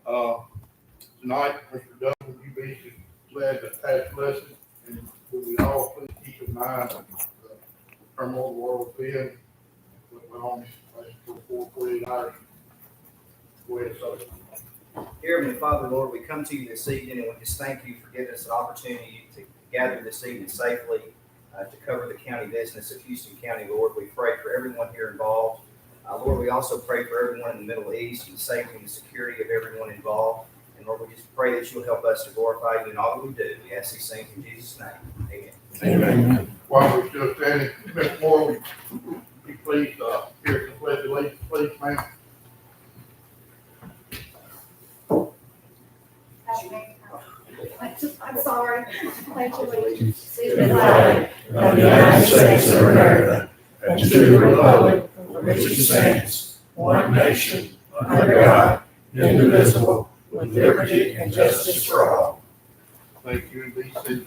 Tonight, Mr. Doug, would you be glad to pass blessing? And would we all please keep in mind the turmoil the world is in, what went on for 48 hours? Go ahead, sir. Dear Heavenly Father, Lord, we come to you this evening and we just thank you for giving us an opportunity to gather this evening safely to cover the county business of Houston County. Lord, we pray for everyone here involved. Lord, we also pray for everyone in the Middle East and the safety and the security of everyone involved. And Lord, we just pray that you'll help us to glorify you in all that we do. We ask these things in Jesus' name. Amen. Amen. While we're still standing, Ms. Moore, would you please hear the pledge of allegiance, please, ma'am? I'm sorry. Pledge allegiance to the flag of the United States of America and to the republic for which it stands, one nation, under God, indivisible, with liberty and justice for all. Thank you, and be seated.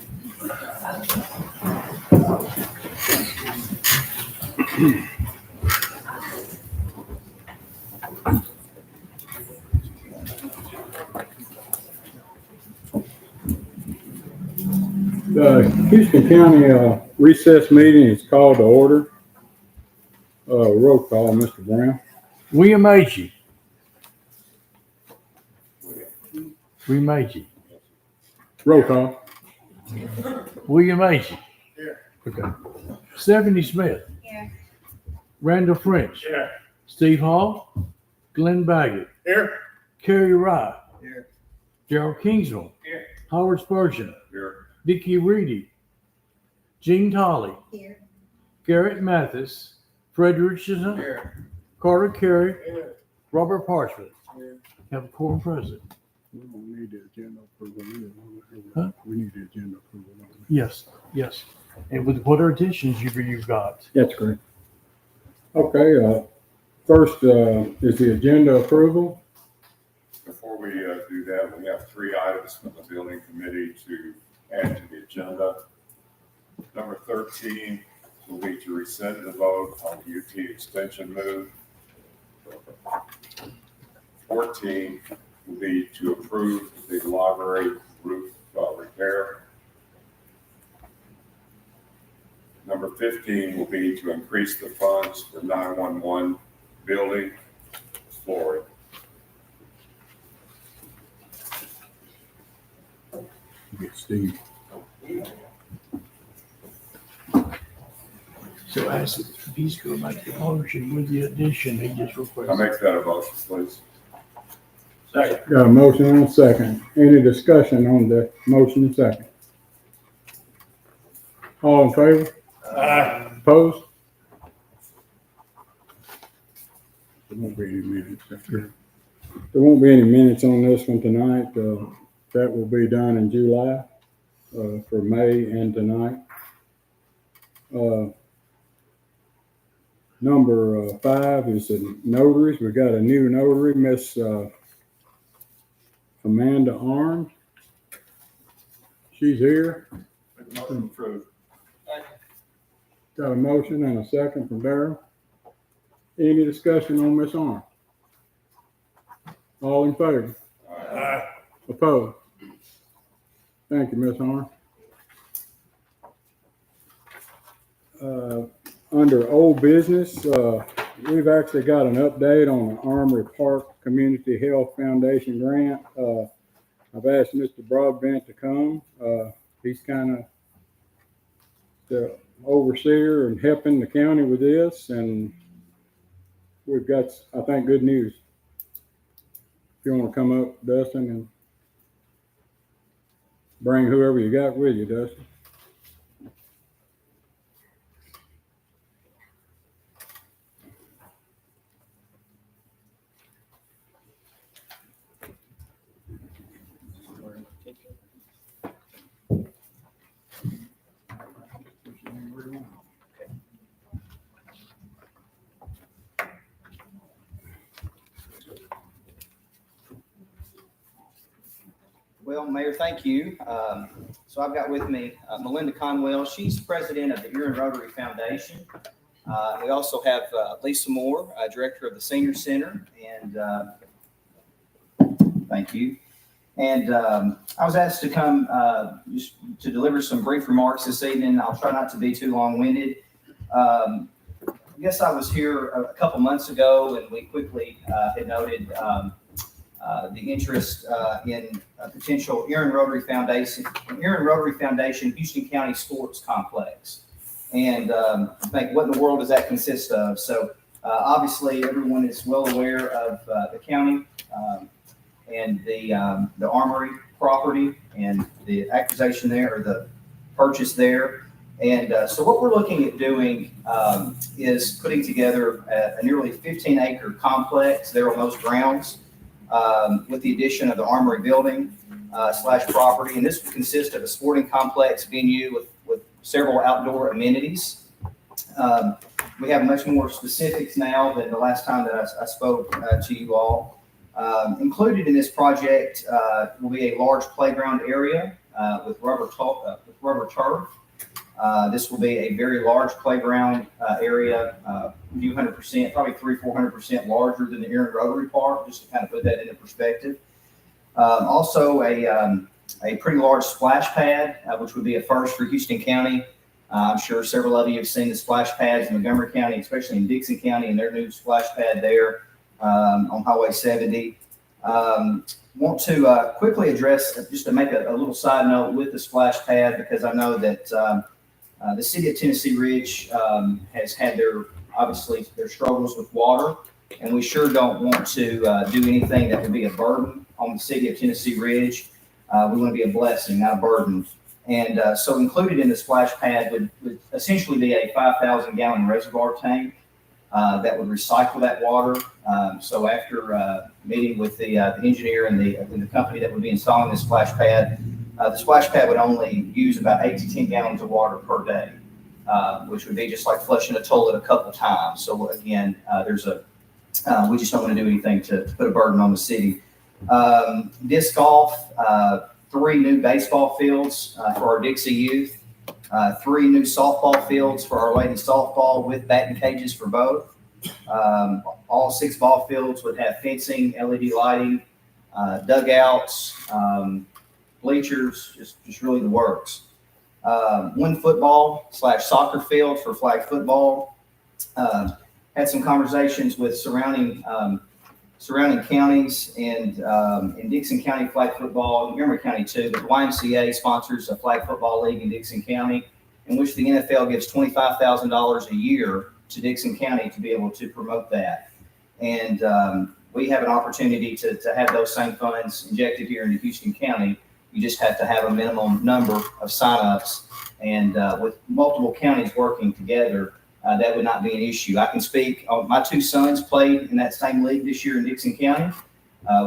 The Houston County recess meeting is called to order. Roll call, Mr. Brown. William Agee. William Agee. Roll call. William Agee. Here. Okay. Stephanie Smith. Here. Randall French. Here. Steve Hall. Glenn Baggett. Here. Kerry Rye. Here. Gerald Kingsville. Here. Howard Spurgeon. Here. Vicky Reedy. Gene Tolley. Here. Garrett Mathis. Fred Richardson. Here. Carter Carey. Here. Robert Parchment. Here. Have a quorum present. We don't need the agenda approval. Huh? We need the agenda approval. Yes, yes. And with what additions you've got? That's great. Okay, first is the agenda approval. Before we do that, we have 3 items from the building committee to add to the agenda. Number 13 will be to rescind the vote on the UT extension move. 14 will be to approve the library roof repair. Number 15 will be to increase the funds for 911 building flooring. Get Steve. So as if he's going to make the motion with the addition he just I requested. make that a motion, please. Second. Got a motion and a second. Any discussion on the motion and second? All in favor? Opposed? There won't be any minutes. There won't be any minutes on this one tonight. That will be done in July for May and tonight. Number 5 is the notaries. We got a new notary, Miss Amanda Arms. She's here. Motion approved. Got a motion and a second from Darryl. Any discussion on Miss Arms? All in favor? Opposed? Thank you, Miss Arms. Under old business, we've actually got an update on the Armory Park Community Health Foundation grant. I've asked Mr. Broadbent to come. He's kind of the overseer and helping the county with this, and we've got, I think, good news. If you want to come up, Dustin, and bring whoever you got with you, Dustin. Well, Mayor, thank you. So I've got with me Melinda Conwell. She's president of the Erin Rotary Foundation. We also have Lisa Moore, director of the Senior Center, and Thank you. And I was asked to come just to deliver some brief remarks this evening. I'll try not to be too long-winded. I guess I was here a couple months ago, and we quickly had noted the interest in a potential Aaron Rotary Foundation Houston County Sports Complex. And think, what in the world does that consist of? So obviously, everyone is well aware of the county and the Armory property and the acquisition there, or the purchase there. And so what we're looking at doing is putting together a nearly 15-acre complex there on those grounds with the addition of the Armory building / property. And this would consist of a sporting complex venue with several outdoor amenities. We have much more specifics now than the last time that I spoke to you all. Included in this project will be a large playground area with rubber turf. This will be a very large playground area, a few 100%, probably 300-400% larger than the Aaron Rotary Park, just to kind of put that into perspective. Also a pretty large splash pad, which would be a first for Houston County. I'm sure several of you have seen the splash pads in Montgomery County, especially in Dixon County, and their new splash pad there on Highway 70. Want to quickly address, just to make a little side note with the splash pad, because I know that the city of Tennessee Ridge has had obviously their struggles with water, and we sure don't want to do anything that would be a burden on the city of Tennessee Ridge. We want to be a blessing, not a burden. And so included in the splash pad would essentially be a 5,000-gallon reservoir tank that would recycle that water. So after meeting with the engineer and the company that would be installing this splash pad, the splash pad would only use about 8 to 10 gallons of water per day, which would be just like flushing a toilet a couple times. So again, we just don't want to do anything to put a burden on the city. Disc golf, 3 new baseball fields for our Dixie youth, 3 new softball fields for our ladies softball with batting cages for both. All 6 ball fields would have fencing, LED lighting, dugouts, bleachers, just really the works. 1 football / soccer field for flag football. Had some conversations with surrounding counties, and in Dixon County flag football, Montgomery County too, the YMCA sponsors a flag football league in Dixon County, in which the NFL gives $25,000 a year to Dixon County to be able to promote that. And we have an opportunity to have those same funds injected here into Houston County. You just have to have a minimum number of signups, and with multiple counties working together, that would not be an issue. I can speak, my 2 sons played in that same league this year in Dixon County.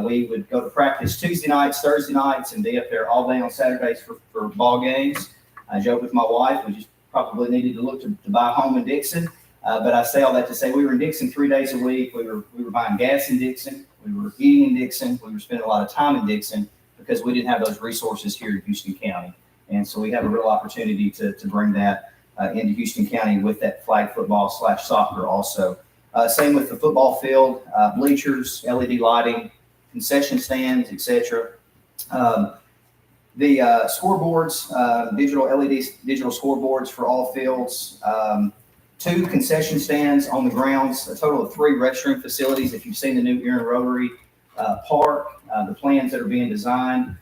We would go to practice Tuesday nights, Thursday nights, and be up there all day on Saturdays for ball games. I joke with my wife, we just probably needed to look to buy a home in Dixon. But I say all that to say we were in Dixon 3 days a week. We were buying gas in Dixon. We were eating in Dixon. We were spending a lot of time in Dixon because we didn't have those resources here in Houston County. And so we have a real opportunity to bring that into Houston County with that flag football / soccer also. Same with the football field, bleachers, LED lighting, concession stands, etc. The scoreboards, digital scoreboards for all fields, 2 concession stands on the grounds, a total of 3 restroom facilities. If you've seen the new Aaron Rotary Park, the plans that are being designed,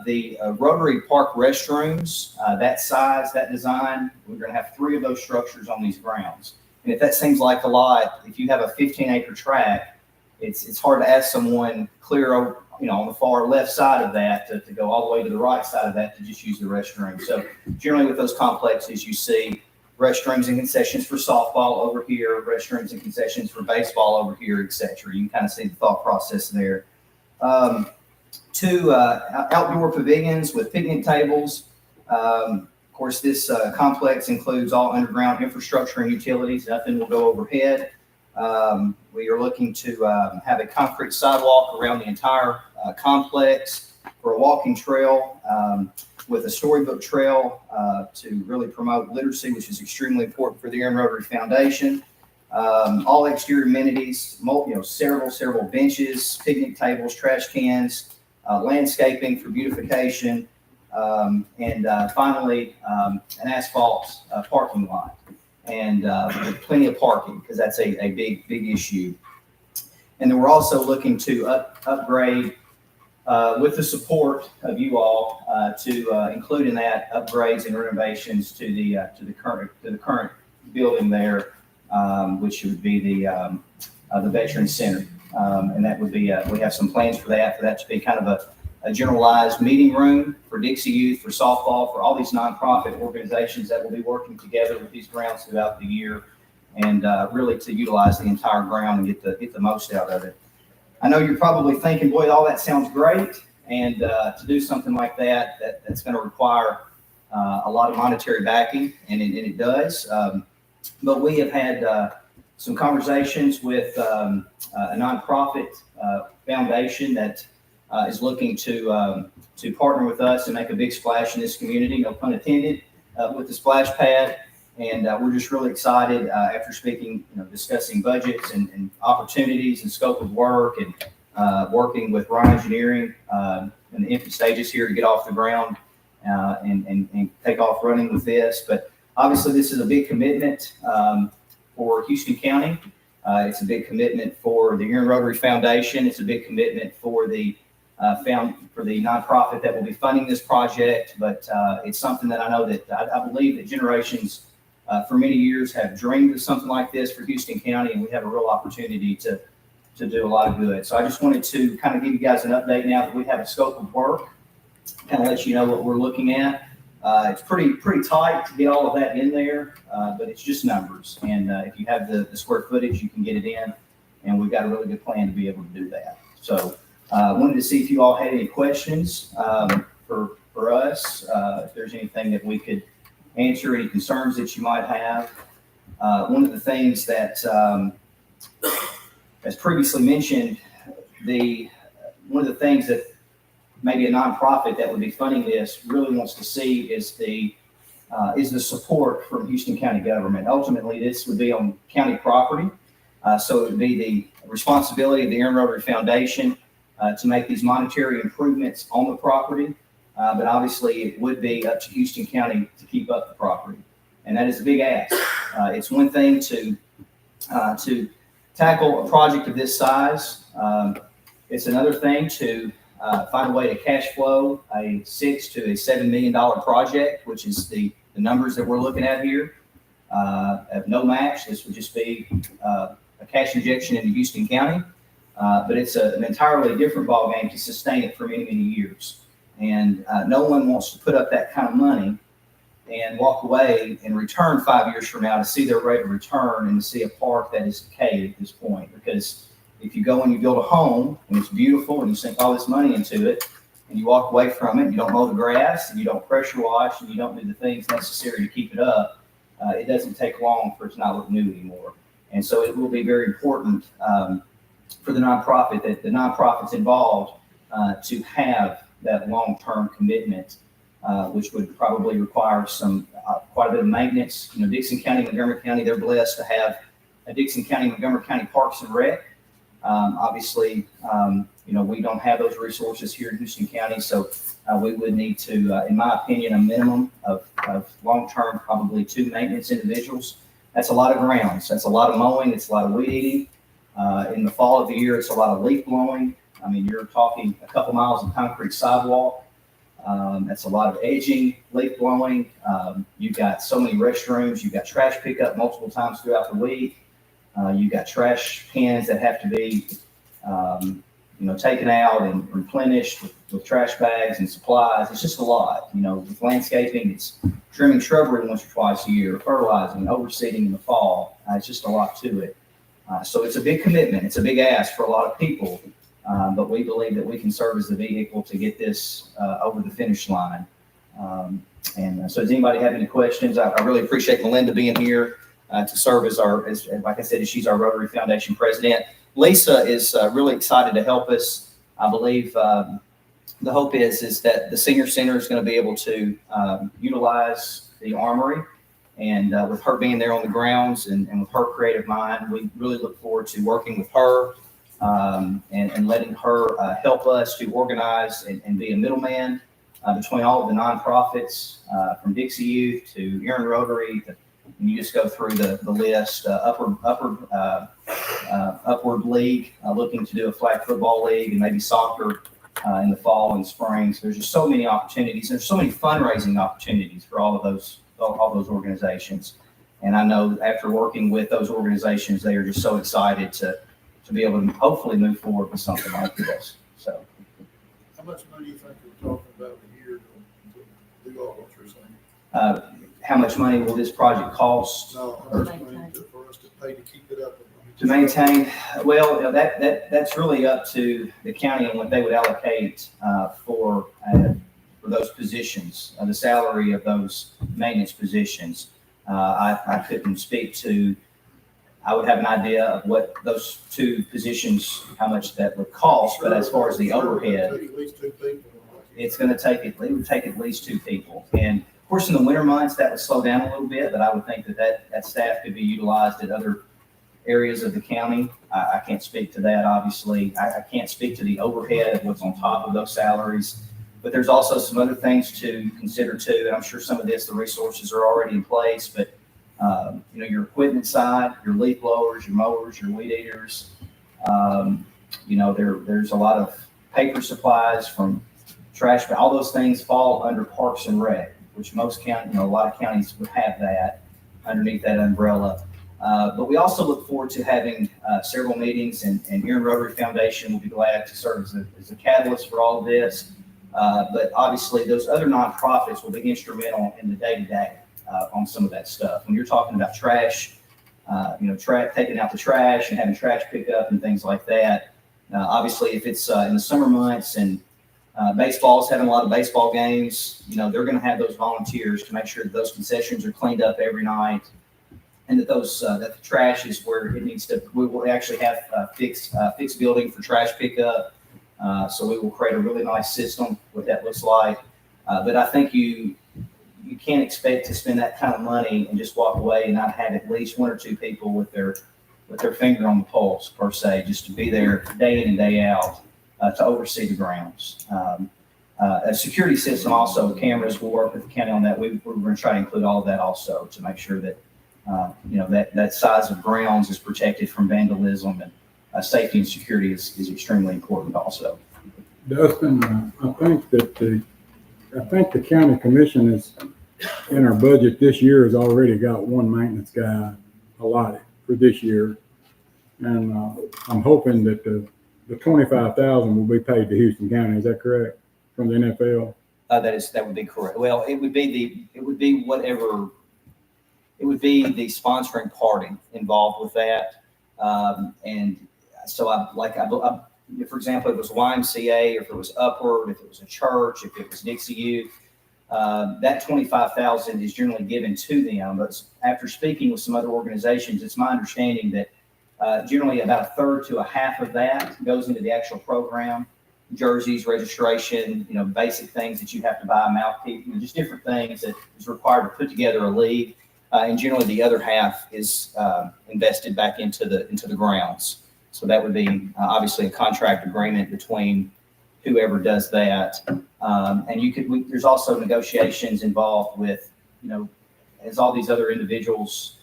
the Rotary Park restrooms, that size, that design, we're going to have 3 of those structures on these grounds. And if that seems like a lot, if you have a 15-acre tract, it's hard to ask someone clear over, on the far left side of that to go all the way to the right side of that to just use the restroom. So generally with those complexes, you see restrooms and concessions for softball over here, restrooms and concessions for baseball over here, etc. You can kind of see the thought process there. 2 outdoor pavilions with picnic tables. Of course, this complex includes all underground infrastructure and utilities. Nothing will go overhead. We are looking to have a concrete sidewalk around the entire complex for a walking trail with a storybook trail to really promote literacy, which is extremely important for the Aaron Rotary Foundation. all exterior amenities, several benches, picnic tables, trash cans, landscaping for beautification, and finally, an asphalt parking lot. And plenty of parking, because that's a big issue. And then we're also looking to upgrade with the support of you all to include in that upgrades and renovations to the current building there, which would be the Veterans Center. And that would be we have some plans for that to be kind of a generalized meeting room for Dixie Youth, for softball, for all these nonprofit organizations that will be working together with these grounds throughout the year, and really to utilize the entire ground and get the most out of it. I know you're probably thinking, boy, all that sounds great, and to do something like that's going to require a lot of monetary backing, and it does. But we have had some conversations with a nonprofit foundation that is looking to partner with us and make a big splash in this community, no pun intended, with the splash pad. And we're just really excited after speaking, discussing budgets and opportunities and scope of work, and working with Ron Engineering in the infant stages here to get off the ground and take off running with this. But obviously, this is a big commitment for Houston County. It's a big commitment for the Aaron Rotary Foundation. It's a big commitment for the nonprofit that will be funding this project. But it's something that I know that I believe that generations for many years have dreamed of something like this for Houston County, and we have a real opportunity to do a lot of good. So I just wanted to kind of give you guys an update now that we have a scope of work, kind of let you know what we're looking at. It's pretty tight to get all of that in there, but it's just numbers. And if you have the square footage, you can get it in, and we've got a really good plan to be able to do that. So wanted to see if you all had any questions for us, if there's anything that we could answer, any concerns that you might have. One of the things that, as previously mentioned, one of the things that maybe a nonprofit that would be funding this really wants to see is the support from Houston County government. Ultimately, this would be on county property, so it would be the responsibility of the Aaron Rotary Foundation to make these monetary improvements on the property. But obviously, it would be up to Houston County to keep up the property, and that is a big ask. It's one thing to tackle a project of this size. It's another thing to find a way to cash flow a $6 to $7 million project, which is the numbers that we're looking at here. At no match, this would just be a cash injection into Houston County, but it's an entirely different ballgame to sustain it for many, many years. And no one wants to put up that kind of money and walk away and return 5 years from now to see their rate of return and to see a park that is decayed at this point. Because if you go and you build a home and it's beautiful and you sink all this money into it and you walk away from it, you don't mow the grass and you don't pressure wash and you don't do the things necessary to keep it up, it doesn't take long for it to not look new anymore. And so it will be very important for the nonprofit, that the nonprofits involved to have that long-term commitment, which would probably require quite a bit of maintenance. Dixon County, Montgomery County, they're blessed to have a Dixon County, Montgomery County Parks and Rec. Obviously, we don't have those resources here in Houston County, so we would need to, in my opinion, a minimum of long-term, probably 2 maintenance individuals. That's a lot of grounds. That's a lot of mowing. It's a lot of weed eating. In the fall of the year, it's a lot of leaf blowing. I mean, you're talking a couple miles of concrete sidewalk. That's a lot of edging, leaf blowing. You've got so many restrooms. You've got trash pickup multiple times throughout the week. You've got trash cans that have to be, taken out and replenished with trash bags and supplies. It's just a lot. With landscaping, it's trimming shrubbery once or twice a year, fertilizing, overseeding in the fall. It's just a lot to it. So it's a big commitment. It's a big ask for a lot of people. But we believe that we can serve as the vehicle to get this over the finish line. So does anybody have any questions? I really appreciate Melinda being here to serve as like I said, she's our Rotary Foundation president. Lisa is really excited to help us. I believe the hope is that the Senior Center is going to be able to utilize the Armory And with her being there on the grounds and with her creative mind, we really look forward to working with her and letting her help us to organize and be a middleman between all of the nonprofits, from Dixie Youth to Erin Rotary. And you just go through the list. Upward League, looking to do a flag football league and maybe soccer in the fall and spring. So there's just so many opportunities. There's so many fundraising opportunities for all those organizations. And I know after working with those organizations, they are just so excited to be able to hopefully move forward with something like this. So, How much money do you think we're talking about a year to do all what you're saying? how much money will this project cost? No, how much money for us to pay to keep it up? To maintain, well, you know, that's really up to the county and what they would allocate for those positions, the salary of those maintenance positions. I couldn't speak to. I would have an idea of what those two positions, how much that would cost, but as far as the overhead, At least 2 people. it's going to take it would take at least 2 people. And of course, in the winter months, that would slow down a little bit, but I would think that staff could be utilized at other areas of the county. I can't speak to that, obviously. I can't speak to the overhead of what's on top of those salaries. But there's also some other things to consider too. And I'm sure some of this, the resources are already in place, but you know, your equipment side, your leaf blowers, your mowers, your weed eaters, you know, there's a lot of paper supplies from trash, but all those things fall under Parks and Rec, which most county, you know, a lot of counties would have that underneath that umbrella. But we also look forward to having several meetings, and Erin Rotary Foundation will be glad to serve as a catalyst for all of this. But obviously, those other nonprofits will be instrumental in the day-to-day on some of that stuff. When you're talking about trash, you know, taking out the trash and having trash pickup and things like that. Obviously, if it's in the summer months and baseball's having a lot of baseball games, you know, they're going to have those volunteers to make sure that those concessions are cleaned up every night. And that that the trash is where it needs to. We will actually have fixed building for trash pickup. So we will create a really nice system, what that looks like. But I think you can't expect to spend that kind of money and just walk away and not have at least 1 or 2 people with their finger on the pulse per se, just to be there day in and day out to oversee the grounds. A security system also, cameras. We'll work with the county on that. We're going to try to include all of that also to make sure that. You know, that size of grounds is protected from vandalism, and safety and security is extremely important also. Dustin, I think the county commission is, in our budget this year, has already got 1 maintenance guy allotted for this year. And I'm hoping that the 25,000 will be paid to Houston County. Is that correct? From the NFL? That would be correct. Well, it would be the sponsoring party involved with that. And so for example, if it was YMCA, or if it was Upward, if it was a church, if it was Dixie Youth, that 25,000 is generally given to them. But after speaking with some other organizations, it's my understanding that generally about 1/3 to 1/2 of that goes into the actual program, jerseys, registration, you know, basic things that you have to buy, mouthpiece, you know, just different things that is required to put together a league. And generally the other half is invested back into the grounds. So that would be obviously a contract agreement between whoever does that. And there's also negotiations involved with, you know, as all these other individuals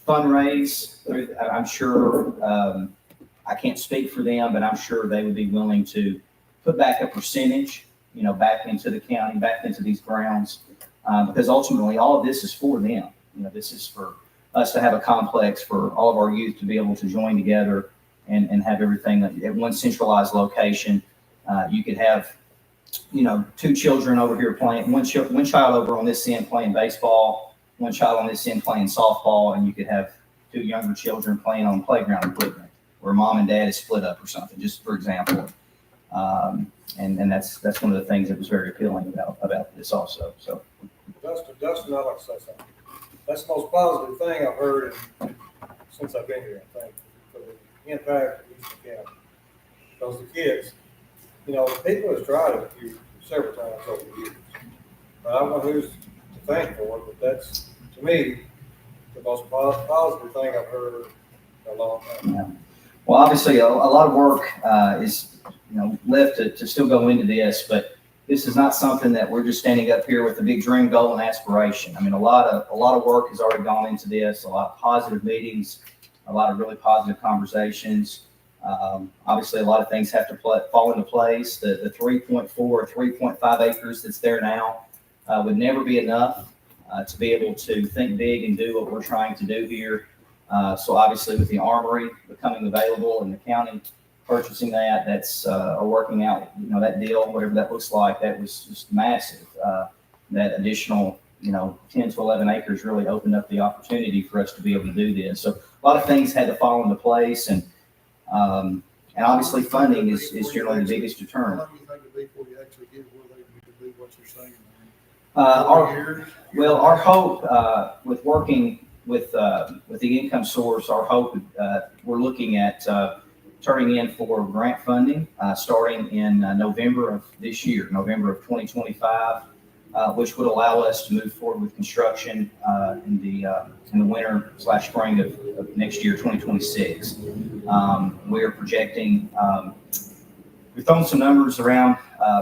fundraise. I'm sure, I can't speak for them, but I'm sure they would be willing to put back a percentage, you know, back into the county, back into these grounds, because ultimately all of this is for them. You know, this is for us to have a complex for all of our youth to be able to join together and have everything at one centralized location. You could have, you know, 2 children over here playing, one child over on this end playing baseball, 1 child on this end playing softball, and you could have 2 younger children playing on playground equipment where mom and dad is split up or something, just for example. And that's one of the things that was very appealing about this also. So, Dustin, I'd like to say something. That's the most positive thing I've heard since I've been here, I think, for the impact of Houston County. Because the kids, you know, people have tried it several times over the years. But I don't know who's to thank for it, but that's, to me, the most positive thing I've heard in a long time. Well, obviously, a lot of work is, left to still go into this, but this is not something that we're just standing up here with a big dream, goal, and aspiration. I mean, a lot of work has already gone into this, a lot of positive meetings, a lot of really positive conversations. Obviously, a lot of things have to fall into place. The 3.4 or 3.5 acres that's there now would never be enough to be able to think big and do what we're trying to do here. So obviously, with the armory becoming available and the county purchasing that's or working out, that deal, whatever that looks like, that was just massive. That additional, 10 to 11 acres really opened up the opportunity for us to be able to do this. So a lot of things had to fall into place, and obviously funding is generally the biggest deterrent. How long do you think it'll be before you actually get where they can do what you're saying? Our hope with working with the income source, our hope, we're looking at turning in for grant funding starting in November of this year, November of 2025, which would allow us to move forward with construction in the winter / spring of next year, 2026. We are projecting. We've thrown some numbers around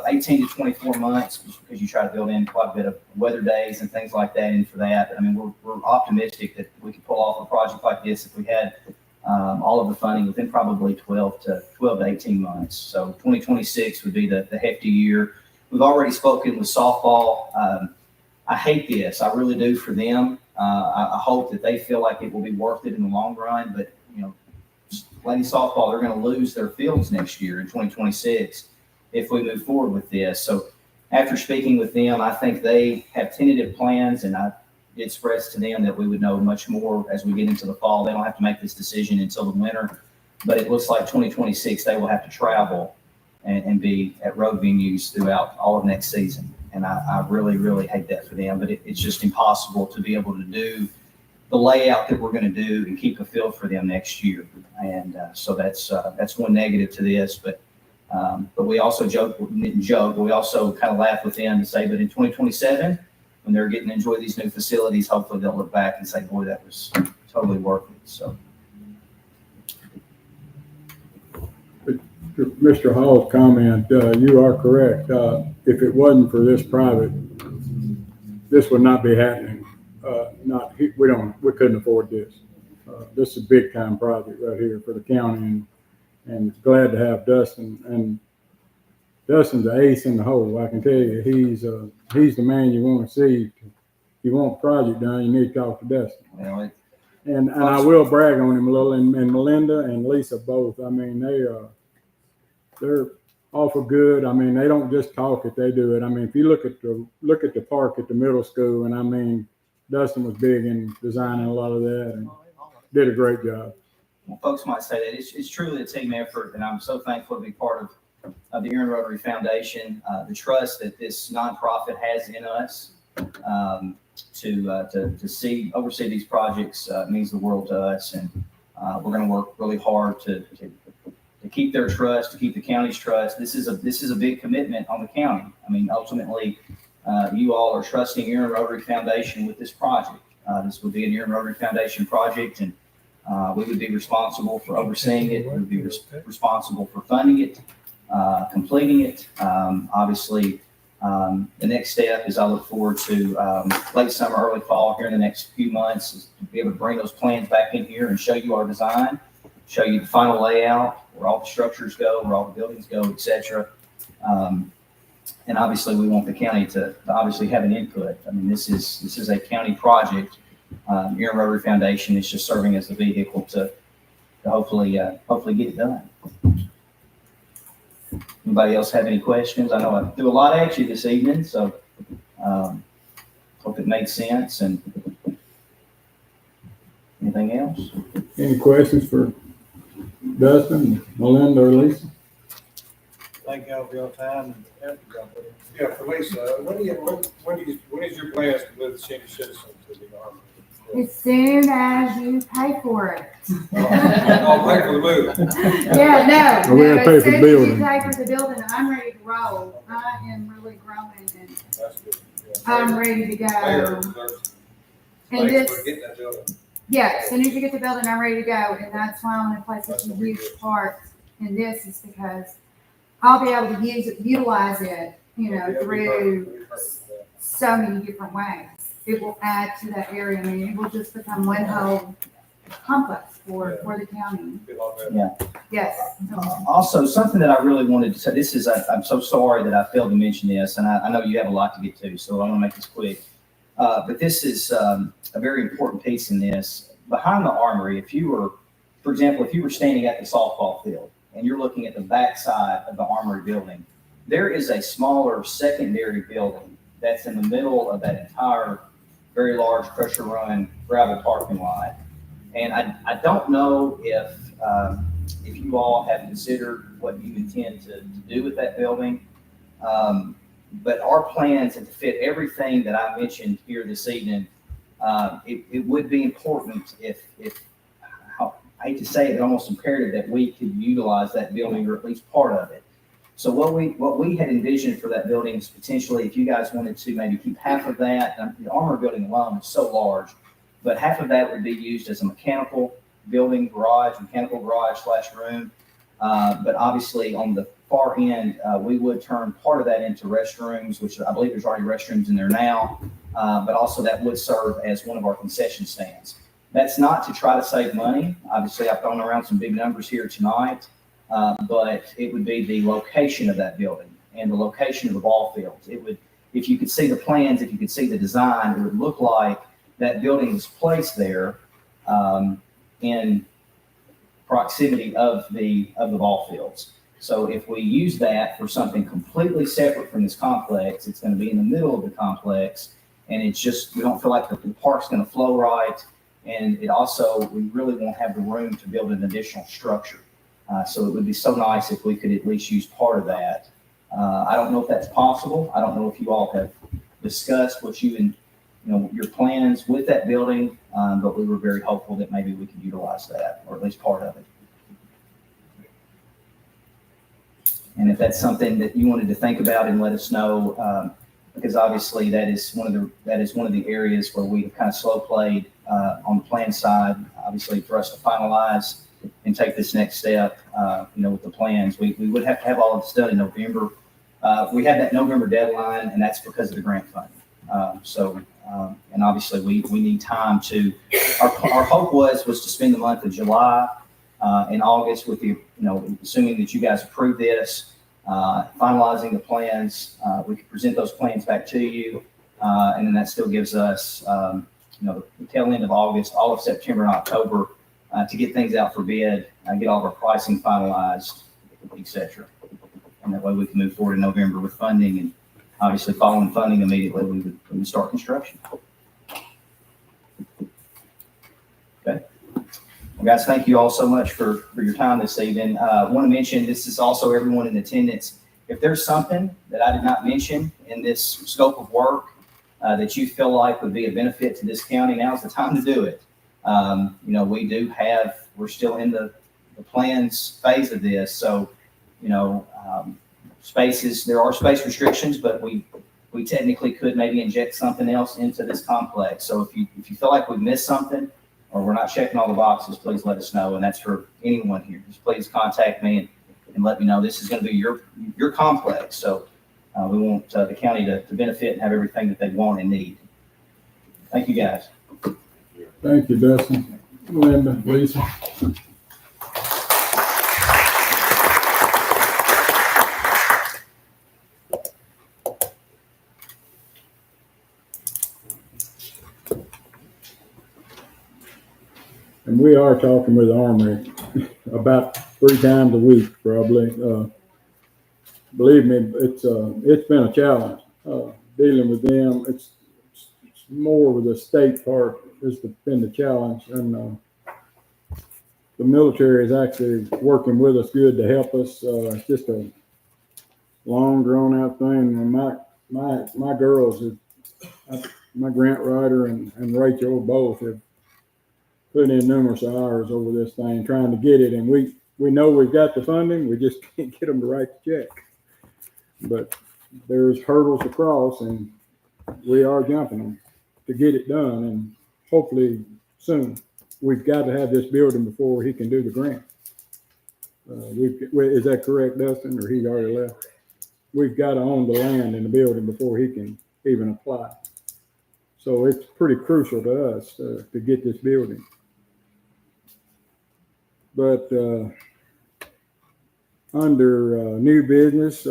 18 to 24 months because you try to build in quite a bit of weather days and things like that in for that. I mean, we're optimistic that we could pull off a project like this if we had all of the funding within probably 12 to 18 months. So 2026 would be the hefty year. We've already spoken with softball. I hate this. I really do for them. I hope that they feel like it will be worth it in the long run, but Lady softball, they're going to lose their fields next year in 2026 if we move forward with this. So after speaking with them, I think they have tentative plans, and I expressed to them that we would know much more as we get into the fall. They don't have to make this decision until the winter, but it looks like 2026 they will have to travel and be at road venues throughout all of next season. And I really, really hate that for them, but it's just impossible to be able to do the layout that we're going to do and keep a field for them next year. And so that's one negative to this. But we also didn't joke, but we also kind of laugh with them to say, but in 2027, when they're getting to enjoy these new facilities, hopefully they'll look back and say, boy, that was totally worth it. So. Mr. Hall's comment, you are correct. If it wasn't for this private, this would not be happening. We couldn't afford this. This is a big time project right here for the county, and glad to have Dustin. And Dustin's the ace in the hole. I can tell you, he's the man you want to see. If you want a project done, you need to talk to Dustin. And I will brag on him a little. And Melinda and Lisa both. I mean, they're awful good. I mean, they don't just talk it; they do it. I mean, if you look at the park at the middle school, and I mean, Dustin was big in designing a lot of that and did a great job. Well, folks might say that it's truly a team effort, and I'm so thankful to be part of the Aaron Rotary Foundation. The trust that this nonprofit has in us to oversee these projects means the world to us, and we're going to work really hard to keep their trust, to keep the county's trust. This is a big commitment on the county. I mean, ultimately, you all are trusting Aaron Rotary Foundation with this project. This would be an Aaron Rotary Foundation project, and we would be responsible for overseeing it. We would be responsible for funding it, completing it. Obviously, the next step is I look forward to late summer, early fall here in the next few months is to be able to bring those plans back in here and show you our design, show you the final layout, where all the structures go, where all the buildings go, et cetera. And obviously, we want the county to obviously have an input. I mean, this is a county project. Aaron Rotary Foundation is just serving as the vehicle to hopefully get it done. Anybody else have any questions? I know I threw a lot at you this evening, so hope it made sense. And anything else? Any questions for Dustin, Melinda, or Lisa? Thank y'all for your time and effort y'all put in. Yeah, for Lisa, when is your plans to move the senior citizens to the Army? As soon as you pay for it. I'll pay for the move. Yeah, no. Or we gotta pay As for soon the as you building. pay for the building, I'm ready to roll. I am really growing and That's good. Yeah. I'm ready to Mayor, go. there's- And thanks for this, getting that building. Yeah, as soon as you get the building, I'm ready to go, and that's why I want to play such a huge part in this, is because I'll be able to utilize it, through so many different ways. It will add to that area. I mean, it will just become one whole complex for the county. Yes. Also, something that I really wanted to say, I'm so sorry that I failed to mention this, and I know you have a lot to get to, so I'm gonna make this quick. But this is a very important piece in this. Behind the armory, for example, if you were standing at the softball field and you're looking at the backside of the armory building, there is a smaller secondary building that's in the middle of that entire very large pressure run gravel parking lot. And I don't know if you all have considered what you intend to do with that building. But our plans, and to fit everything that I mentioned here this evening, it would be important if I hate to say it, almost imperative that we could utilize that building, or at least part of it. So what we had envisioned for that building is potentially, if you guys wanted to maybe keep half of that, the armor building alone is so large, but half of that would be used as a mechanical garage/room. But obviously on the far end, we would turn part of that into restrooms, which I believe there's already restrooms in there now. But also that would serve as one of our concession stands. That's not to try to save money. Obviously, I've thrown around some big numbers here tonight, but it would be the location of that building and the location of the ball fields. It would, if you could see the plans, if you could see the design, it would look like that building was placed there in proximity of the ball fields. So if we use that for something completely separate from this complex, it's going to be in the middle of the complex, and it's just, we don't feel like the park's going to flow right. And it also, we really won't have the room to build an additional structure. So it would be so nice if we could at least use part of that. I don't know if that's possible. I don't know if you all have discussed what your plans with that building, but we were very hopeful that maybe we could utilize that, or at least part of it. And if that's something that you wanted to think about and let us know, because obviously that is one of the areas where we kind of slow played on the plan side. Obviously, for us to finalize and take this next step, with the plans, we would have to have all of this done in November. We had that November deadline, and that's because of the grant funding. And obviously we need time to. Our hope was to spend the month of July and August with the, assuming that you guys approve this, finalizing the plans. We could present those plans back to you, and then that still gives us, the tail end of August, all of September and October to get things out for bid, get all of our pricing finalized, etc. And that way we can move forward in November with funding, and obviously following funding immediately, we would start construction. Okay. Well, guys, thank you all so much for your time this evening. I want to mention, this is also everyone in attendance. If there's something that I did not mention in this scope of work that you feel like would be a benefit to this county, now's the time to do it. We're still in the plans phase of this. So, spaces, there are space restrictions, but we technically could maybe inject something else into this complex. So if you feel like we've missed something, or we're not checking all the boxes, please let us know. And that's for anyone here. Just please contact me and let me know. This is going to be your complex. So we want the county to benefit and have everything that they want and need. Thank you, guys. Thank you, Dustin. Linda, Lisa. And we are talking with the Armory about 3 times a week, probably. Believe me, it's been a challenge dealing with them. It's more with the state part has been the challenge, and the military is actually working with us good to help us. It's just a long, drawn out thing. And my girls, my grant writer and Rachel both have put in numerous hours over this thing trying to get it, and we know we've got the funding, we just can't get them to write the check. But there's hurdles to cross, and we are jumping them to get it done, and hopefully soon. we've got to have this building before he can do the grant. Is that correct, Dustin, or he's already left? We've got to own the land in the building before he can even apply. So it's pretty crucial to us to get this building. But under new business,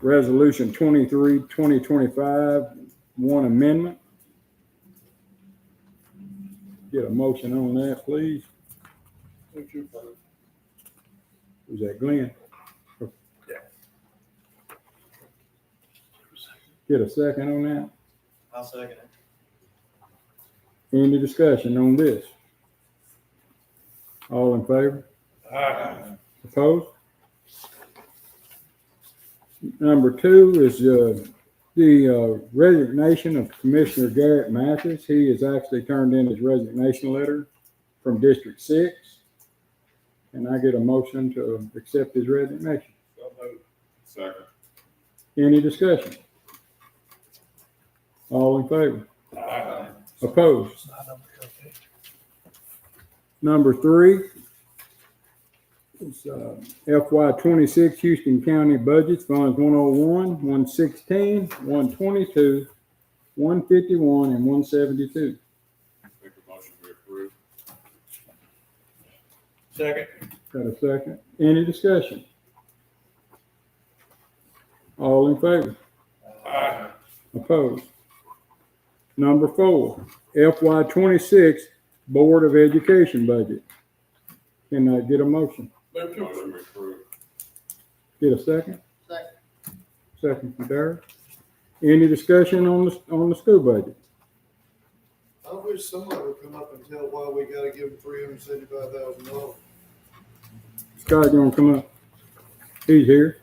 resolution 23, 2025, one amendment. Get a motion on that, please. Was that Glenn? Get a second on that? I'll second it. Any discussion on this? All in favor? Opposed? Number 2 is the resignation of Commissioner Garrett Mathis. He has actually turned in his resignation letter from District 6. Can I get a motion to accept his resignation? Second. Any discussion? All in favor? Opposed? Number 3 is FY26 Houston County Budgets, Funds 101, 116, 122, 151, and 172. Make a motion to approve. Second. Got a second? Any discussion? All in favor? Opposed? Number 4, FY26 Board of Education Budget. Can I get a motion? Motion to approve. Get a second? Second from Darrell. Any discussion on the school budget? I wish somebody would come up and tell why we gotta give them $375,000. Scott, you wanna come up? He's here.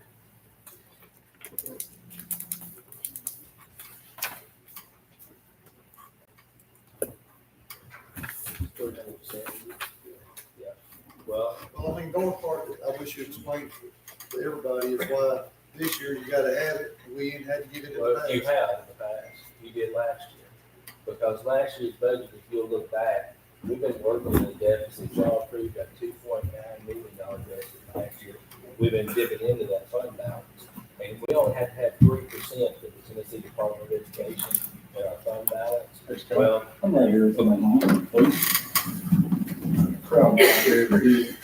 Well, Well, I mean, going part, I wish you explained to everybody is why this year you gotta have it, and we ain't had to give it in Well, the you past. have in the past, you did last year, because last year's budget, if you'll look back, we've been working in a deficit, y'all approved that $2.9 million deficit last year. We've been dipping into that fund balance, and we only had to have 3% for the Tennessee Department of Education in our fund balance. Well, I'm right here for my mom, please. Crowd over here.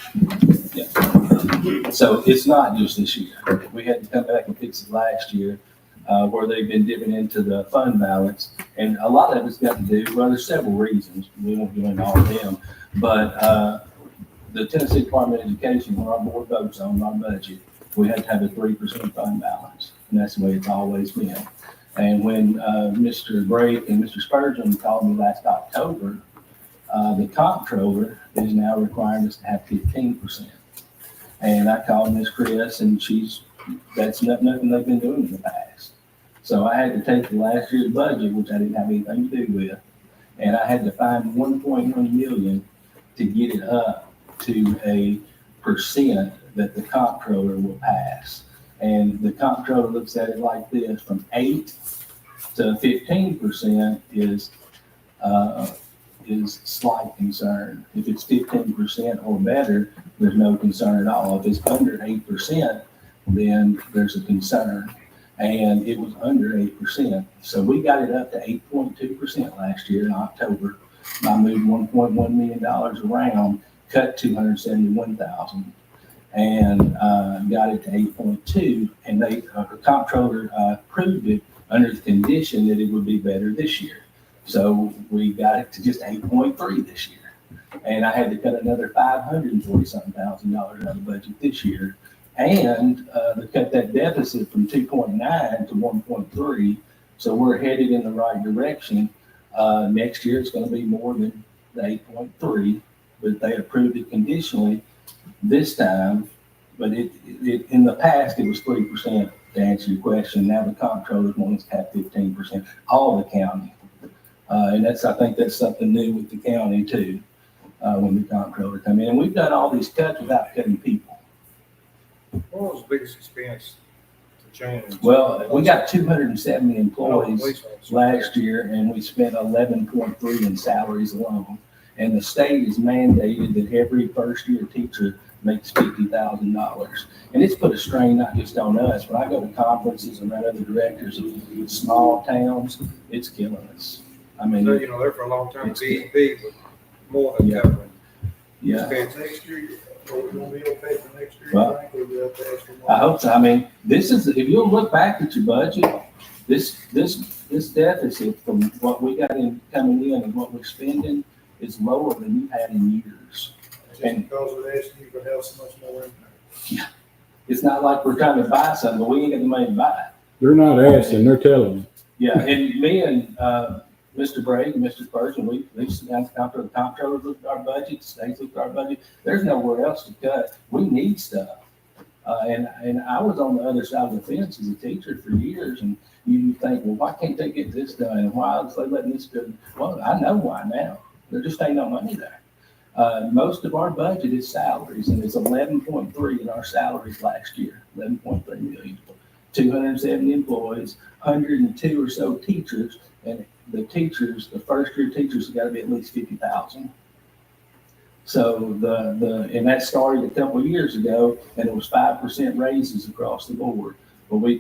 So it's not just this year. We had to come back and fix it last year, where they've been dipping into the fund balance. And a lot of it's got to do, well, there's several reasons. We won't go into all of them. But the Tennessee Department of Education, when our board votes on our budget, we have to have a 3% fund balance. And that's the way it's always been. And when Mr. Brake and Mr. Spurgeon called me last October, the comptroller is now requiring us to have 15%. And I called Miss Chris, and that's nothing they've been doing in the past. So I had to take the last year's budget, which I didn't have anything to do with, and I had to find 1.1 million to get it up to a percent that the comptroller will pass. And the comptroller looks at it like this: from 8 to 15% is slight concern. If it's 15% or better, there's no concern at all. If it's under 8%, then there's a concern. And it was under 8%. So we got it up to 8.2% last year in October. I moved $1.1 million around, cut $271,000, and got it to 8.2. And the comptroller approved it under the condition that it would be better this year. So we got it to just 8.3 this year. And I had to cut another $540,000 out of the budget this year. And to cut that deficit from 2.9 to 1.3. So we're headed in the right direction. Next year, it's going to be more than the 8.3, but they approved it conditionally this time. But it in the past, it was 3%, to answer your question. Now the comptrollers want us to have 15%, all the county. And I think that's something new with the county too, when the comptroller come in. And we've done all these cuts without cutting people. What was the biggest expense to change? Well, we got 270 employees last year, and we spent 11.3 in salaries alone. And the state is mandated that every first-year teacher makes $50,000. And it's put a strain not just on us. When I go to conferences and run other directors of small towns, it's killing us. I mean, So, you know, there for a long time, It's DEP was more than Yeah. covering. yeah. Next year, are we gonna be okay for next year? Well, I think we'll have to ask for more. I hope so. I mean, this is, if you'll look back at your budget, this deficit from what we got in coming in and what we're spending is lower than we've had in years. Just because we're asking you to have so much more impact. It's not like we're trying to buy something, but we ain't got the money to buy it. They're not asking, they're telling you. Yeah, and me and, Mr. Bragg and Mr. Spurgeon, we sit down to the comptroller, looked at our budget, states looked at our budget. There's nowhere else to cut. We need stuff. And I was on the other side of the fence as a teacher for years, and you think, well, why can't they get this done? And why is they letting this go? Well, I know why now. There just ain't no money there. Most of our budget is salaries, and it's 11.3 in our salaries last year, 11.3 million. 270 employees, 102 or so teachers, and the teachers, the first year teachers have got to be at least 50,000. So and that started a couple of years ago, and it was 5% raises across the board. Well, we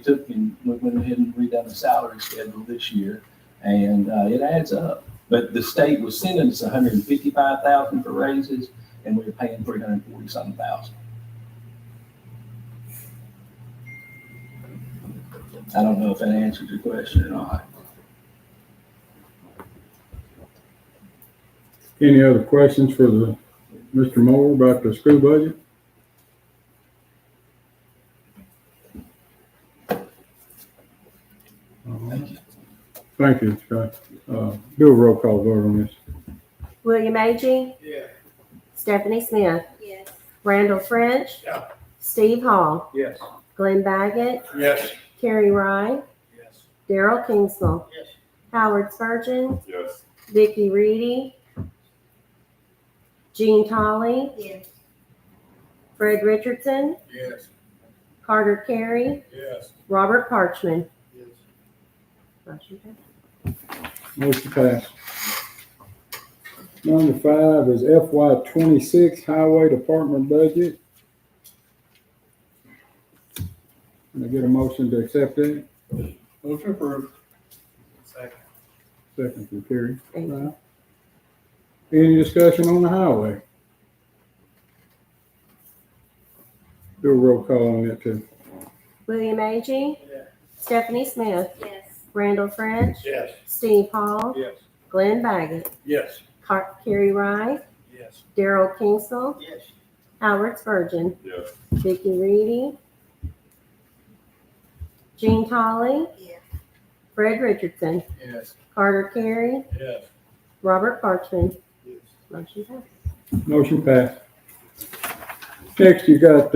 went ahead and redone the salary schedule this year, and it adds up. But the state was sending us 155,000 for raises, and we were paying 340-something thousand. I don't know if that answers your question or not. Any other questions for Mr. Moore about the school budget? Thank you. Thank you, Scott. Do a roll call vote on this. William Agee? Yeah. Stephanie Smith? Yes. Randall French? Yeah. Steve Hall? Yes. Glenn Baggett? Yes. Terry Rye? Yes. Daryl Kingsmill? Yes. Howard Spurgeon? Yes. Vicky Reedy? Gene Tolly? Yes. Fred Richardson? Yes. Carter Carey? Yes. Robert Parchman? Yes. Motion passed. Motion passed. Number 5 is FY 26 Highway Department budget. Can I get a motion to accept it? Motion approved. Second. Second from Terry. Thank you. Any discussion on the highway? Do a roll call on that too. William Agee? Yeah. Stephanie Smith? Yes. Randall French? Yes. Steve Hall? Yes. Glenn Baggett? Yes. Carrie Rye? Yes. Daryl Kingsmill? Yes. Howard Spurgeon? Yes. Vicky Reedy? Gene Tolly? Yes. Fred Richardson? Yes. Carter Carey? Yes. Robert Parchman? Yes. Motion passed. Motion passed. Next, you got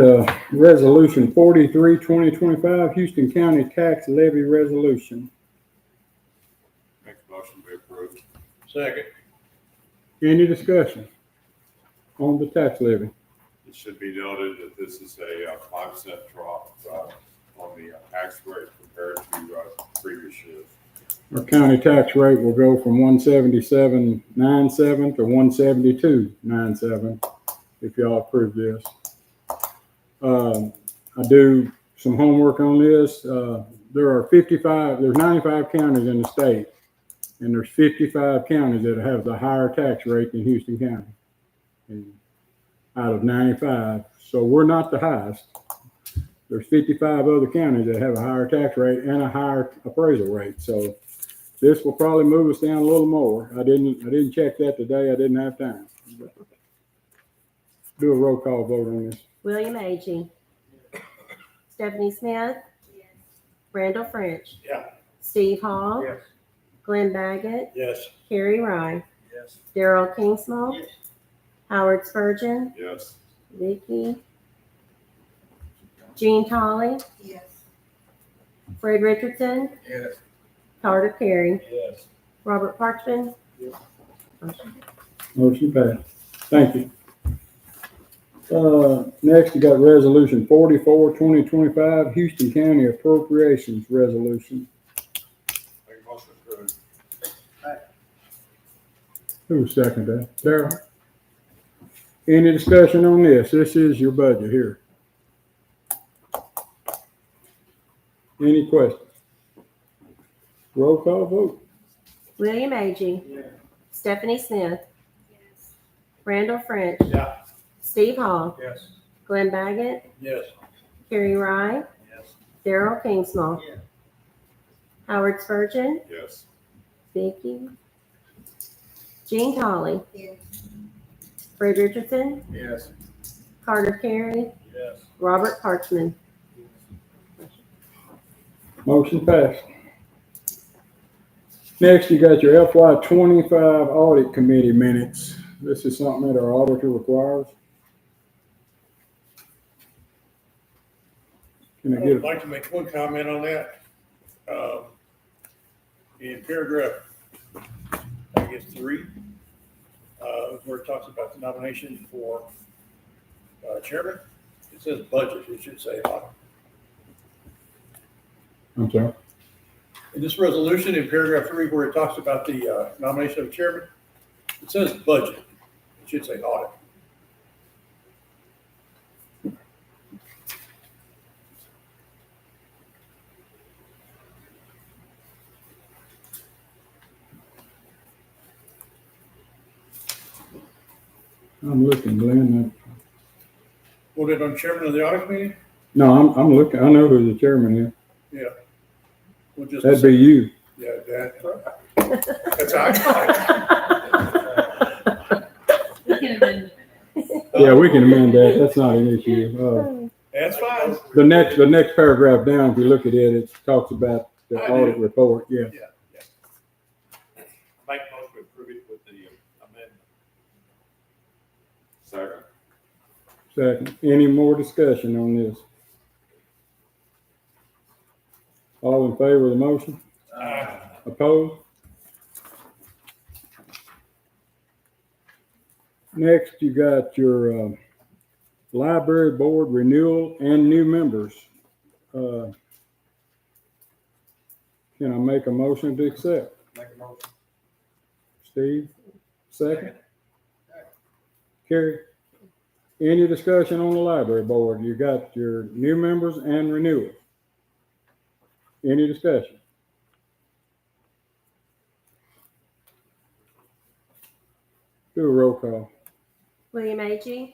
Resolution 43, 2025, Houston County Tax Levy Resolution. Make a motion to be approved. Second. Any discussion on the tax levy? It should be noted that this is a 5-cent drop on the tax rate compared to previous years. Our county tax rate will go from 177.97 to 172.97 if y'all approve this. I do some homework on this. There's 95 counties in the state, and there's 55 counties that have the higher tax rate than Houston County, and out of 95. So we're not the highest. There's 55 other counties that have a higher tax rate and a higher appraisal rate. So this will probably move us down a little more. I didn't check that today. I didn't have time. Do a roll call vote on this. William Agee? Stephanie Smith? Yes. Randall French? Yeah. Steve Hall? Yes. Glenn Baggett? Yes. Carrie Rye? Yes. Daryl Kingsmill? Yes. Howard Spurgeon? Yes. Vicky? Gene Tolly? Yes. Fred Richardson? Yes. Carter Carey? Yes. Robert Parchman? Yes. Motion. Motion passed. Thank you. Next, you got Resolution 44, 2025, Houston County Appropriations Resolution. Make a motion to approve. Who seconded that? Darrell? Any discussion on this? This is your budget here. Any questions? Roll call vote. William Agee. Stephanie Smith. Randall French. Yeah. Steve Hall. Yes. Glenn Baggett. Yes. Carrie Wright. Yes. Darrell Kingsmore. Yeah. Howard Spurgeon. Yes. Vicky. Jean Tolley. Fred Richardson. Yes. Carter Carey. Yes. Robert Parchman. Motion passed. Next, you got your FY 25 audit committee minutes. This is something that our auditor requires. Can I I get would like to make one comment on that. In paragraph, I guess 3, where it talks about the nomination for chairman, it says budget, it should say audit. I'm sorry. In this resolution, in paragraph 3, where it talks about the nomination of chairman, it says budget, it should say audit. I'm looking, Glenn. Put it on chairman of the audit committee? No, I'm looking. I know who the chairman is. Yeah. Well, just That'd be you. Yeah, that's how I got it. Yeah, we can amend that. That's not an issue. That's fine. The next paragraph down, if you look at it, it talks about the I do. audit report. Yeah. Make motion to approve it with the amendment. Second. Second. Any more discussion on this? All in favor of the motion? Opposed? Next, you got your library board renewal and new members. Can I make a motion to accept? Make a motion. Steve, second. Carrie, any discussion on the library board? You got your new members and renewals. Any discussion? Do a roll call. William Agee.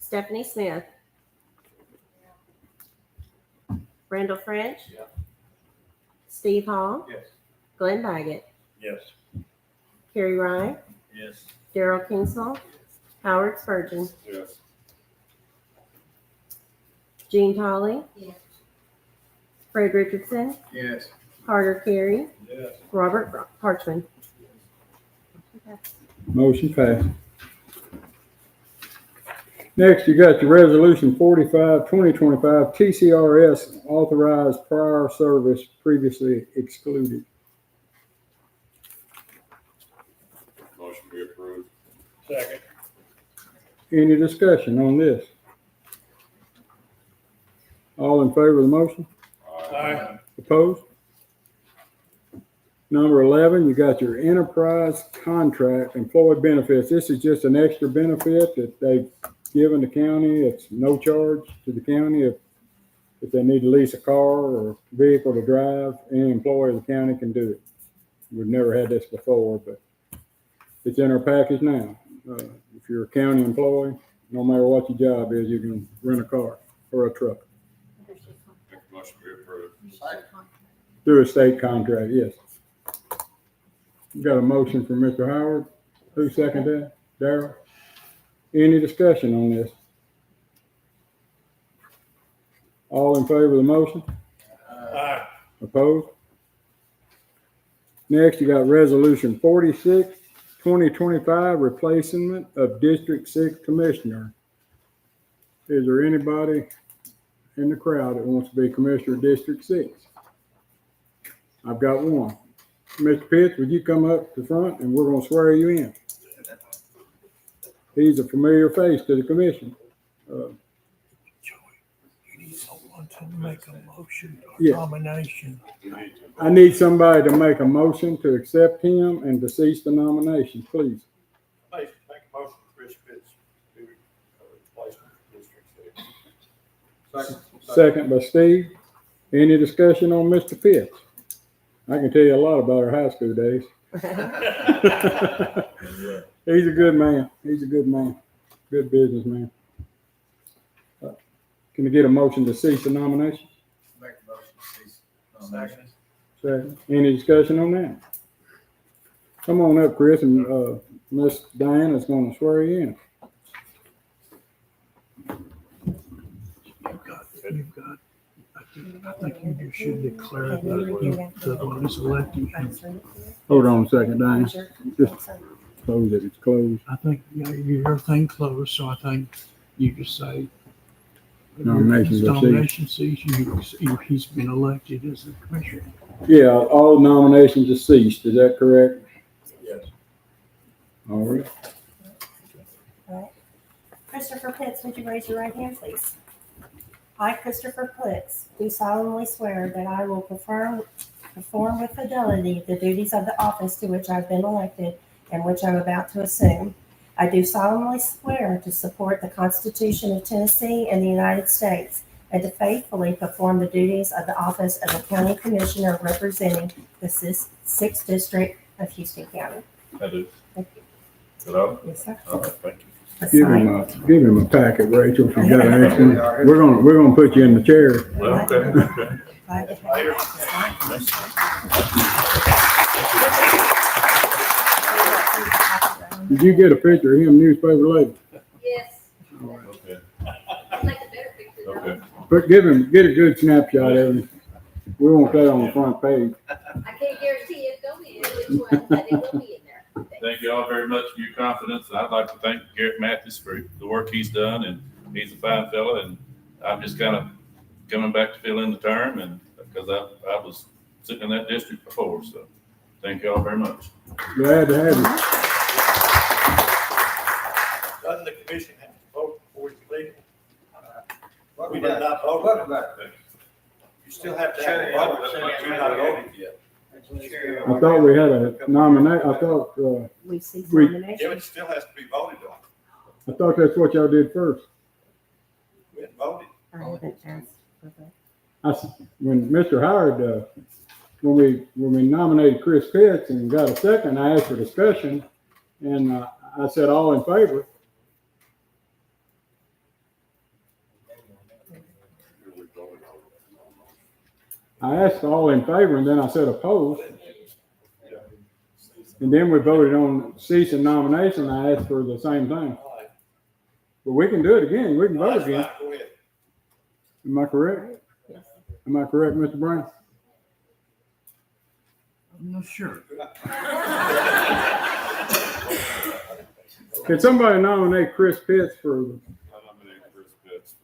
Stephanie Smith. Randall French. Yeah. Steve Hall. Yes. Glenn Baggett. Yes. Carrie Wright. Yes. Darrell Kingsmore. Howard Spurgeon. Yes. Jean Tolley. Fred Richardson. Yes. Carter Carey. Yes. Robert Parchman. Motion passed. Next, you got your resolution 45, 2025 TCRS authorized prior service previously excluded. Motion be approved. Second. Any discussion on this? All in favor of the motion? Aye. Opposed? Number 11, you got your enterprise contract employee benefits. This is just an extra benefit that they've given the county. It's no charge to the county if they need to lease a car or vehicle to drive. Any employee of the county can do it. We've never had this before, but it's in our package now. If you're a county employee, no matter what your job is, you can rent a car or a truck. Make a motion be approved. Through a state contract, yes. Got a motion from Mr. Howard. Who seconded that? Darrell? Any discussion on this? All in favor of the motion? Aye. Opposed? Next, you got resolution 46, 2025, replacement of District 6 Commissioner. Is there anybody in the crowd that wants to be Commissioner of District 6? I've got one. Mr. Pitts, would you come up to front and we're going to swear you in? He's a familiar face to the commission. You need someone to make a motion or Yeah. nomination. I need somebody to make a motion to accept him and to cease the nomination, please. Second by Steve. Any discussion on Mr. Pitts? I can tell you a lot about our high school days. He's a good man. He's a good man. Good businessman. Can I get a motion to cease the nomination? Make a motion to cease. Second. Second. Any discussion on that? Come on up, Chris, and Miss Diane is going to swear you in. You've got, I think you just should declare that the one is elected. Hold on a second, Diane. Just close it. It's closed. I think, everything closed, so I think you just say. Nominations are ceased. Nomination ceased, he's been elected as a commissioner. Yeah, all nominations are ceased. Is that correct? Yes. All right. Christopher Pitts, would you raise your right hand, please? I, Christopher Pitts, do solemnly swear that I will perform with fidelity the duties of the office to which I've been elected and which I'm about to assume. I do solemnly swear to support the Constitution of Tennessee and the United States and to faithfully perform the duties of the office of a county commissioner representing the 6th District of Houston County. I do. Thank you. Hello? Yes, sir. All right, thank you. Give him a packet, Rachel, if you got an extra. We're gonna put you in the chair. Well, okay. Did you get a picture of him, newspaper lady? Yes. Okay. I'd like a better picture though. Okay. But get a good snapshot of him. We want that on the front page. I can't guarantee it's gonna be in which one, but it will be in there. Thank you all very much for your confidence. And I'd like to thank Garrett Mathis for the work he's done, and he's a fine fella. And I'm just kind of coming back to fill in the term, and because I was sitting in that district before. So thank you all very much. Glad to have you. Doesn't the commission have to vote before you leave? We did not vote. What about it? You still have to have a vote, but you're not voting yet. I thought we had a nominate, I thought We cease We- Yeah, nomination. it still has to be voted on. that's what y'all did first. We haven't voted. I haven't asked for that. When Mr. Howard, when we nominated Chris Pitts and got a second, I asked for discussion, and I said all in favor. I asked all in favor, and then I said opposed. And then we voted on ceasing nomination. I asked for the same thing. But we can do it again. We can vote That's again. fine, go ahead. Am I correct? Am I correct, Mr. Brown? I'm not sure. Can somebody nominate Chris Pitts for, I nominate Chris Pitts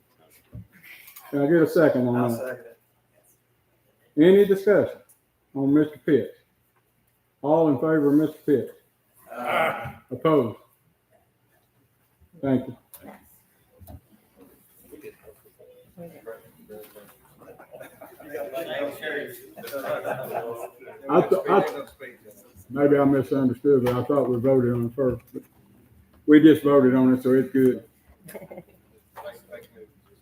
for commissioner. can I get a second I'll on that? second it. Any discussion on Mr. Pitts? All in favor of Mr. Pitts? Opposed? Thank you. Maybe I misunderstood, but I thought we voted on it first. But we just voted on it, so it's good.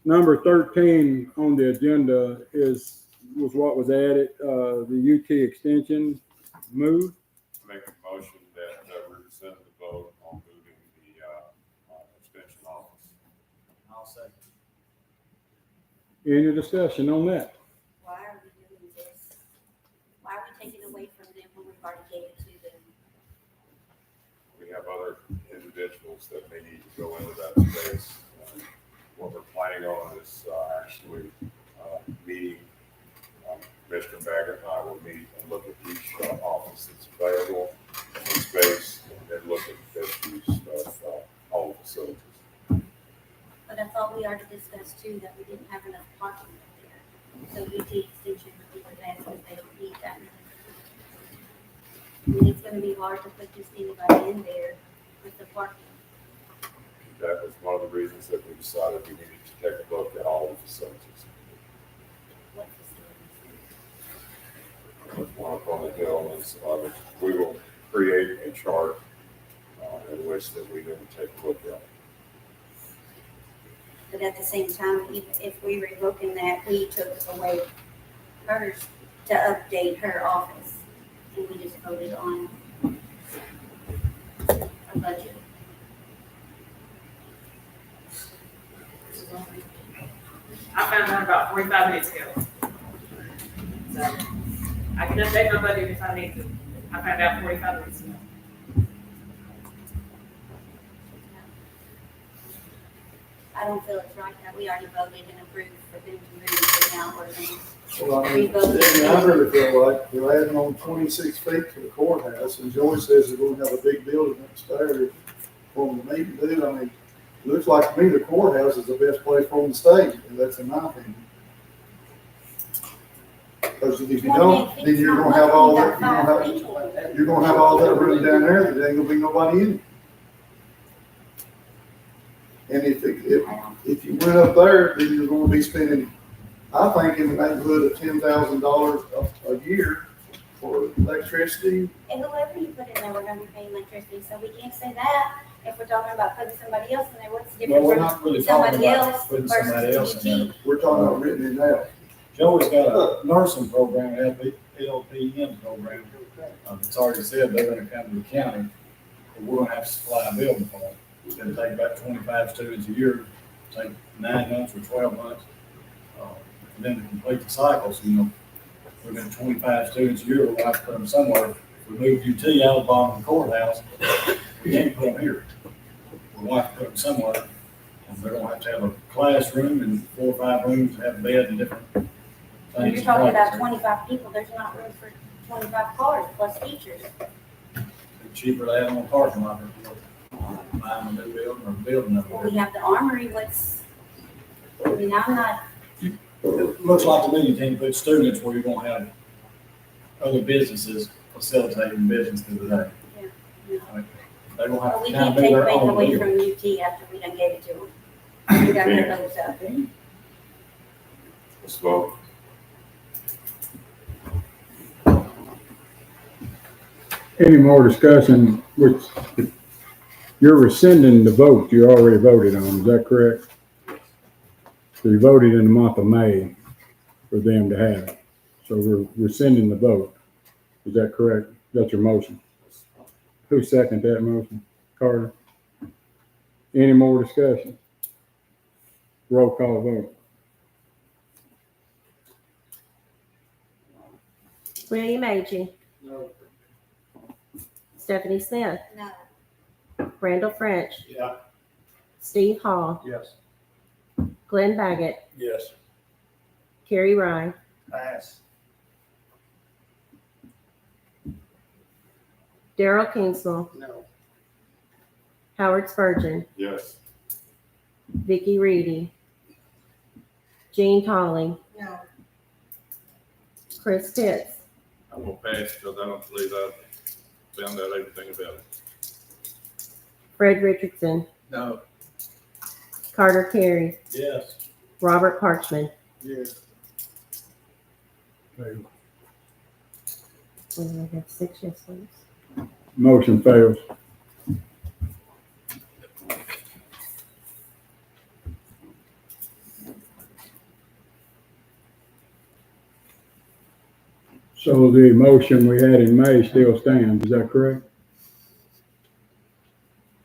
Number 13 on the agenda was what was added, the UT extension move. Make a motion that we rescind the vote on moving the extension office. I'll second. Any discussion on that? Why are we doing this? Why are we taking away from them when we've already gave it to them? We have other individuals that may need to go into that space. What we're planning on is actually meeting, Mr. Baggett and I will meet and look at each office that's available in space, and then look at the use of all the facilities. But I thought we already discussed too that we didn't have enough parking up there. So UT extension would be the best if they don't need that. I mean, it's gonna be hard to put just anybody in there with the parking. That was one of the reasons that we decided we needed to take a look at all the facilities. What facilities? One up on the hill and some others. We will create a chart in which that we then take a look at. But at the same time, even if we revoking that, we took away hers to update her office. And we just voted on a budget. I found out about 45 minutes ago. So I can update my budget if I need to. I found out 45 minutes ago. I don't feel it's right that we already voted and approved for them to move to now we're going Well, I mean, I really feel like they're adding on 26 feet to the courthouse, and Joey says they're gonna have a big building upstairs for them to meet and do. I mean, it looks like to me the courthouse is the best place for them to stay, and that's in my opinion. Because if you don't, then you're gonna have all that, you're gonna have all that room down there, there ain't gonna be nobody in it. And if you went up there, then you're gonna be spending, I think, in the neighborhood of $10,000 a year for electricity. And whoever you put in there, we're gonna be paying electricity, so we can't say that. If we're talking about putting somebody else in there, what's the Well, we're difference not really from talking somebody about else putting somebody else versus in UT? We're talking about written it out. Joey's got a nursing program, LPN program. It's already said they're gonna come to the county, but we're gonna have to supply a building for them. It's gonna take about 25 students a year, take 9 months or 12 months. And then to complete the cycle, so, we're gonna 25 students a year, we'll have to put them somewhere. If we move UT out of the bottom of the courthouse, we can't put them here. We'll have to put them somewhere. And they're gonna have to have a classroom and 4 or 5 rooms, have a bed and different things. When you're talking about 25 people, there's not room for 25 cars plus teachers. It's cheaper to add on a parking lot than buying a new building or building another Well, we building. have the armory, I mean, I'm not, It looks like to me you can't put students where you're gonna have other businesses facilitating business through the day. Yeah. They're gonna have well, we to kind can't of do take their bank own away deal. from UT after we done gave it to them. We got their hopes up. Let's vote. Any more discussion, which you're rescinding the vote you already voted on, is that correct? So you voted in the month of May for them to have it. So we're rescinding the vote. Is that correct? That's your motion. Who seconded that motion? Carter? Any more discussion? Roll call vote. William Agee, No. Stephanie Smith, No, Randall French, Yeah. Steve Hall, Yes. Glenn Baggett, Yes. Carrie Rye, Pass. Daryl Kingsmill, No. Howard Spurgeon, Yes. Vicky Reedy, Gene Tolling, no, Chris Pitts, I'm gonna pass because I don't believe I found out everything about it. Fred Richardson, No. Carter Carey, Yes. Robert Parchman. Yes. We only have 6 yes votes. Motion fails. So the motion we had in May still stands, is that correct?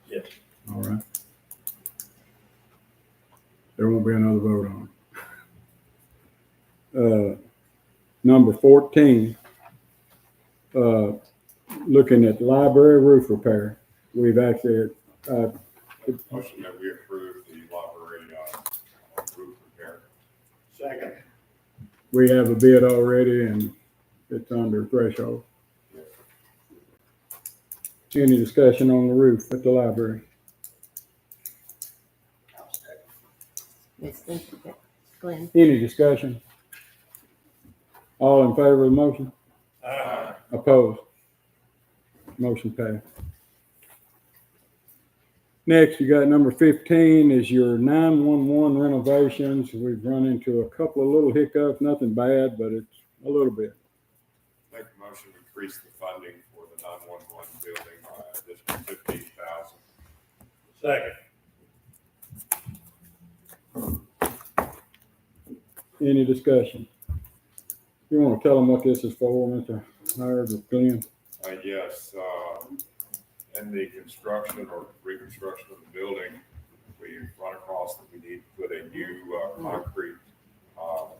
Yes. All right. There won't be another vote on it. Number 14, looking at library roof repair, we've actually, Motion that we approve the library, roof repair. Second. we have a bid already and it's under threshold. Any discussion on the roof at the library? Yes, thank you, Glenn. Any discussion? All in favor of the motion? Opposed? Motion passed. Next, you got number 15 is your 911 renovations. We've run into a couple of little hiccups, nothing bad, but it's a little bit. Make a motion to increase the funding for the 911 building by additional $15,000. Second. Any discussion? You want to tell them what this is for, Mr. Howard or Glenn? Yes, in the construction or reconstruction of the building, we've run across that we need to put a new concrete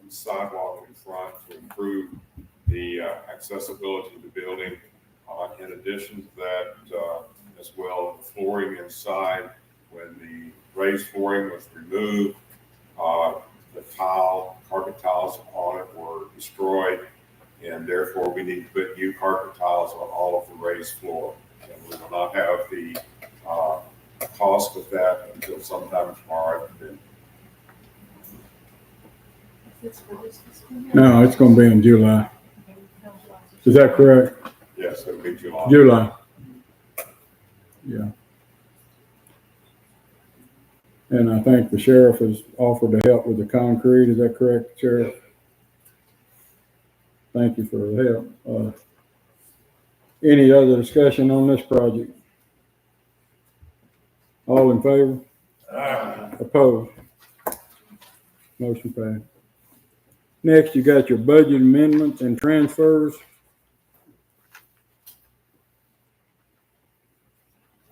sidewalk in front to improve the accessibility of the building. In addition to that, as well, the flooring inside, when the raised flooring was removed, the carpet tiles on it were destroyed, and therefore we need to put new carpet tiles on all of the raised floor. And we will not have the cost of that until sometime tomorrow afternoon. No, it's gonna be in July. Is that correct? Yes, it'll be July. July. Yeah. And I think the sheriff has offered to help with the concrete. Is that correct, Sheriff? Thank you for the help. Any other discussion on this project? All in favor? Opposed? Motion passed. Next, you got your budget amendments and transfers.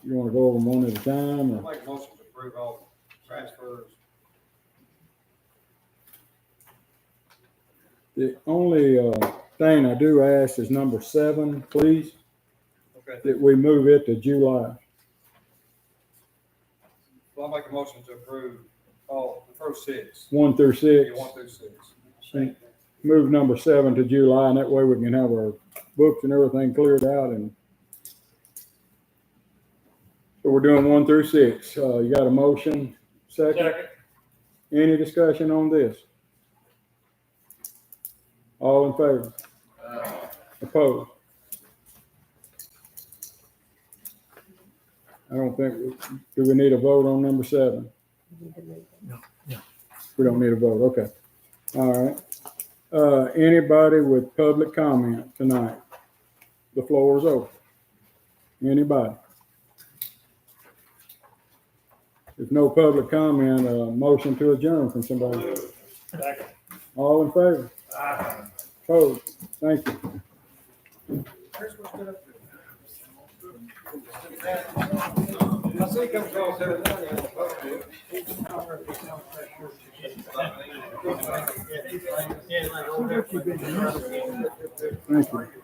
You want to go over them one at a time, I'll or? make a motion to approve all transfers. The only thing I do ask is number 7, please, Okay. that we move it to July. Well, I'll make a motion to approve all the first 6. 1 through 6. Yeah, 1 through 6. Move number 7 to July, and that way we can have our books and everything cleared out. And so we're doing 1 through 6. You got a motion? Second. Any discussion on this? All in favor? Opposed? I don't think, do we need a vote on number 7? No. We don't need a vote, okay. All right. Anybody with public comment tonight? The floor is open. Anybody? If no public comment, motion to adjourn from somebody. All in favor? Opposed? Thank you. I see it comes across every now and then. Thank you.